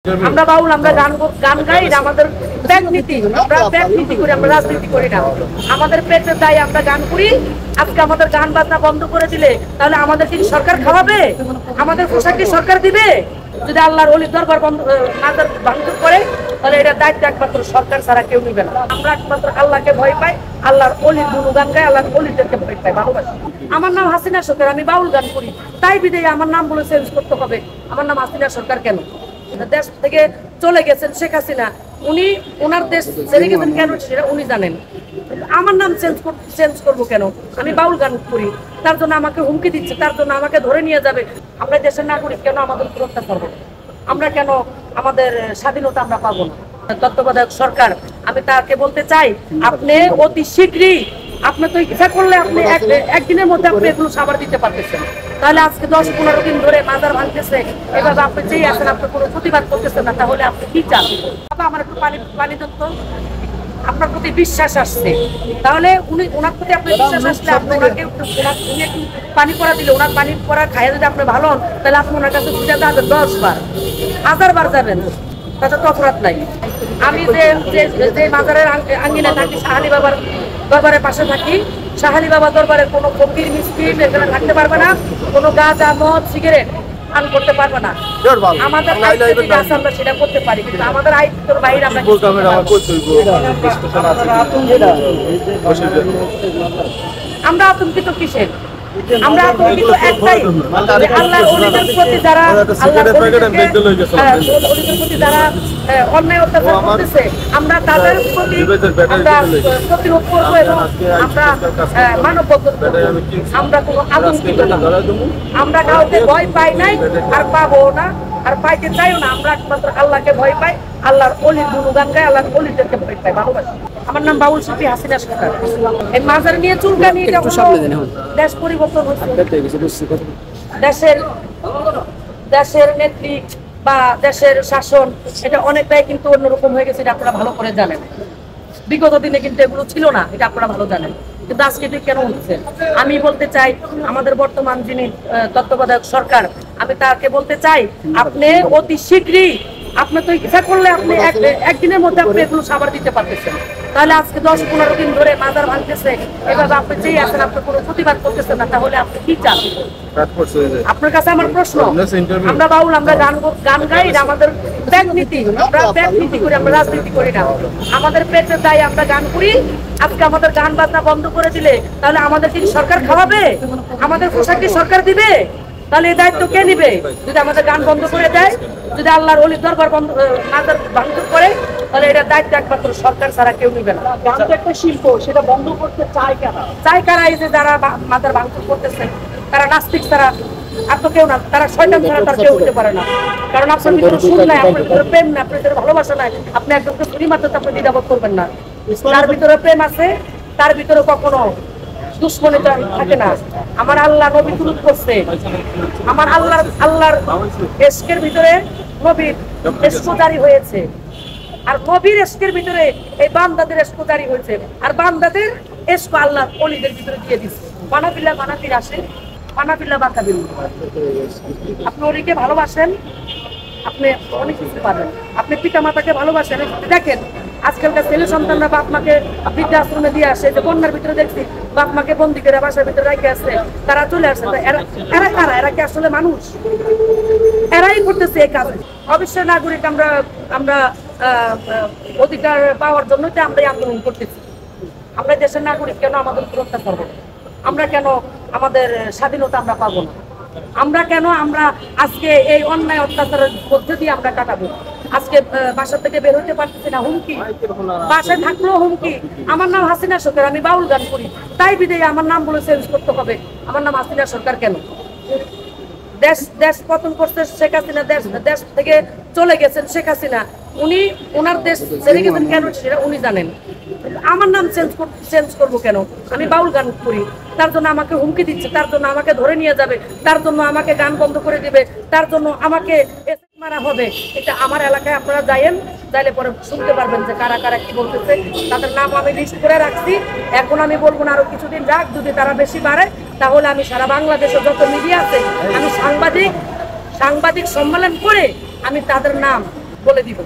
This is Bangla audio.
আমরা বাউল, আমরা গান গান গাই না। আমাদের ব্যাগ নীতি, আমরা ব্যাগ নীতি করি, আমরা রাজনীতি করি না। আমাদের পেটের দায় আমরা গান করি। আজকে আমাদের গান বাজনা বন্ধ করে দিলে তাহলে আমাদের কি সরকার খাওয়াবে? আমাদের পোশাক কি সরকার দিবে? যদি আল্লাহর ওলির দরবার বন্ধ মাজার ভাঙচুর করে তাহলে এটা দায়িত্ব একমাত্র সরকার ছাড়া কেউ নিবে না। আমরা একমাত্র আল্লাহকে ভয় পাই, আল্লাহর ওলির গুণগান গাই, আল্লাহর ওলিদেরকে ভয় পাই, ভালোবাসি। আমার নাম হাসিনা সরকার, আমি বাউল গান করি, তাই বিদেয় আমার নাম বলে চেঞ্জ করতে হবে। আমার নাম হাসিনা সরকার কেন? দেশ থেকে চলে গেছেন শেখ হাসিনা, উনি ওনার দেশ ছেড়ে গেছেন কেন সেটা উনি জানেন। আমার নাম চেঞ্জ করবো কেন? আমি বাউল গান করি, তার জন্য আমাকে হুমকি দিচ্ছে, তার জন্য আমাকে ধরে নিয়ে যাবে। আমরা দেশের নাগরিক, কেন আমাদের সুরক্ষা করবো? আমরা কেন আমাদের স্বাধীনতা আমরা পাবো না? তত্ত্বাবধায়ক সরকার, আমি তাকে বলতে চাই, আপনি অতি শীঘ্রই, আপনি তো ইচ্ছা করলে আপনি একদিনের মধ্যে আপনি এগুলো সাবার দিতে পারতেছেন। তাহলে আজকে 10-15 দিন ধরে মাজার ভাঙতেছে, এভাবে আপনি চেয়ে আছেন, আপনি কোনো প্রতিবাদ করতেছেন না, তাহলে আপনি কি চান? আমার একটু পানি দত্ত, আপনার প্রতি বিশ্বাস আসছে, তাহলে ওনার প্রতি আপনার বিশ্বাস আসলে আপনি ওনাকে একটু পানি পড়া দিলে, ওনার পানি পড়া খাইয়া যদি আপনি ভালো হন, তাহলে আপনি ওনার কাছে পূজা যাবেন 10 বার, 1000 বার যাবেন, তাতে তো অপরাধ নাই। আমি যে মাজারের আঙ্গিনা থাকি, শাহালি বাবার দরবারের পাশে থাকি, শাহালি বাবা দরবারের কোনো ফকির মিসকিন এখানে থাকতে পারবে না, কোনো গাঁজা মদ সিগারেট পান করতে পারবে না। আমাদের আমরা সেটা করতে পারি, কিন্তু আমাদের আইনের বাইরে আমরা আতঙ্কিত কিসের? আমরা আতঙ্কিত একটাই, আল্লাহর ওলিদের প্রতি যারা যারা অন্যায় অত্যাচার করতেছে, আমরা তাদের প্রতি আমরা প্রতিরোধ করবো এবং আমরা মানববন্ধন আমরা কোনো আতঙ্কিত না, আমরা কাউকে ভয় পাই নাই আর পাবো না, আর পাইতে চাইও না। আমরা একমাত্র আল্লাহকে ভয় পাই, আল্লাহর ওলির গুণগান গাই, আল্লাহর ওলিদেরকে ভয় পাই, ভালোবাসি। আমার নাম বাউল শিল্পী হাসিনা সরকার। এই মাজার নিয়ে চুলকানি দেশ পরিবর্তন হচ্ছে, দেশের নেত্রী বা দেশের শাসন এটা অনেকটাই কিন্তু অন্যরকম হয়ে গেছে, এটা আপনারা ভালো করে জানেন। বিগত দিনে কিন্তু এগুলো ছিল না, এটা আপনারা ভালো জানেন, কিন্তু আজকে এটা কেন হচ্ছে? আমি বলতে চাই, আমাদের বর্তমান যিনি তত্ত্বাবধায়ক সরকার, আমি তাকে বলতে চাই, আপনি অতি শীঘ্রই, আপনি তো ইচ্ছা করলে আপনি একদিনের মধ্যে আপনি এগুলো সাবার দিতে পারতেছেন। তাহলে আজকে 10-15 দিন ধরে মাজার ভাঙতেছে, এভাবে আপনি চেয়ে আছেন, আপনি কোনো প্রতিবাদ করতেছেন না, তাহলে আপনি কি চান? আপনার কাছে আমার প্রশ্ন, আমরা বাউল, আমরা গান গাই না। আমাদের ব্যাগ নীতি, আমরা ব্যাগ নীতি করি, আমরা রাজনীতি করি না। আমাদের পেটের দায় আমরা গান করি। আজকে আমাদের গান বাজনা বন্ধ করে দিলে তাহলে আমাদের কি সরকার খাওয়াবে? আমাদের পোশাক কি সরকার দিবে? তাহলে এই দায়িত্ব কে নিবে? যদি আমাদের গান বন্ধ করে দেয়, যদি আল্লাহর ওলির দরবার মাজার ভাঙচুর করে, তাহলে এটা দায়িত্ব একমাত্র সরকার ছাড়া কেউ নিবে না। গান তো একটা শিল্প, সেটা বন্ধ করতে চায় কারা? চায় কারা? এই যে যারা মাজার ভাঙচুর করতেছে, তারা নাস্তিক ছাড়া আর তো কেউ না, তারা শয়তান ছাড়া তার কেউ হতে পারে না। কারণ আপনার ভিতরে সুখ নাই, আপনার ভিতরে প্রেম নাই, আপনার ভিতরে ভালোবাসা নাই, আপনি একজনকে ছুরি মারতে আপনি দ্বিধাবোধ করবেন না। তার ভিতরে প্রেম আছে, তার ভিতরে কখনো দুশ্মনীটা থাকে না। আমার আল্লাহ নবী তুলুত করছে, আমার আল্লাহর এশকের ভিতরে নবীর এশক জারি হয়েছে, আর নবীর এশকের ভিতরে এই বান্দাদের এশক জারি হয়েছে, আর বান্দাদের এশক আল্লাহ ওলিদের ভিতরে দিয়ে দিচ্ছে। মানাবিল্লাহ মানাবির আসে, মানাবিল্লাহ বাকাবিল। আপনি ওলিকে ভালোবাসেন, আপনি অনেক কিছু পাবেন। আপনি পিতা মাতাকে ভালোবাসেন। দেখেন আজকালকার ছেলে সন্তানরা বাপ মাকে বৃদ্ধাশ্রমে দিয়ে আসে, যে বন্যার ভিতরে দেখছি বাপ মাকে বন্দি করে বাসার ভিতরে রেখে আসছে, তারা চলে আসছে। এরা কারা? এরা কি আসলে মানুষ? এরাই করতেছে এই কাজ। অবশ্যই নাগরিক আমরা অধিকার পাওয়ার জন্য আমরা আন্দোলন করতেছি। আমরা দেশের নাগরিক, কেন আমাদের সুরক্ষা করবো? আমরা কেন আমাদের স্বাধীনতা আমরা পাবো না? আমরা কেন আমরা আজকে এই অন্যায় অত্যাচারের মধ্যে দিয়ে আমরা কাটাবো? আজকে বাসা থেকে বের হতে পারতেছি না, হুমকি, বাসায় থাকলেও হুমকি। আমার নাম হাসিনা সরকার, আমি বাউল গান করি, তাই বিদেয় আমার নাম বলে চেঞ্জ করতে হবে। আমার নাম হাসিনা সরকার কেন? দেশ পতন করছে শেখ হাসিনা, দেশ থেকে চলে গেছেন শেখ হাসিনা, উনি ওনার দেশ ছেড়ে গেছেন কেন সেটা উনি জানেন। আমার নাম চেঞ্জ করবো কেন? আমি বাউল গান করি, তার জন্য আমাকে হুমকি দিচ্ছে, তার জন্য আমাকে ধরে নিয়ে যাবে, তার জন্য আমাকে গান বন্ধ করে দিবে, তার জন্য আমাকে মারা হবে। এটা আমার এলাকায় আপনারা যাইলে পরে শুনতে পারবেন যে কারা কারা কি বলতেছে। তাদের নাম আমি লিস্ট করে রাখছি, এখন আমি বলবো না, আরো কিছুদিন রাখ, যদি তারা বেশি বাড়ে তাহলে আমি সারা বাংলাদেশে যত মিডিয়া আছে, আমি সাংবাদিক সম্মেলন করে আমি তাদের নাম বলে দিব।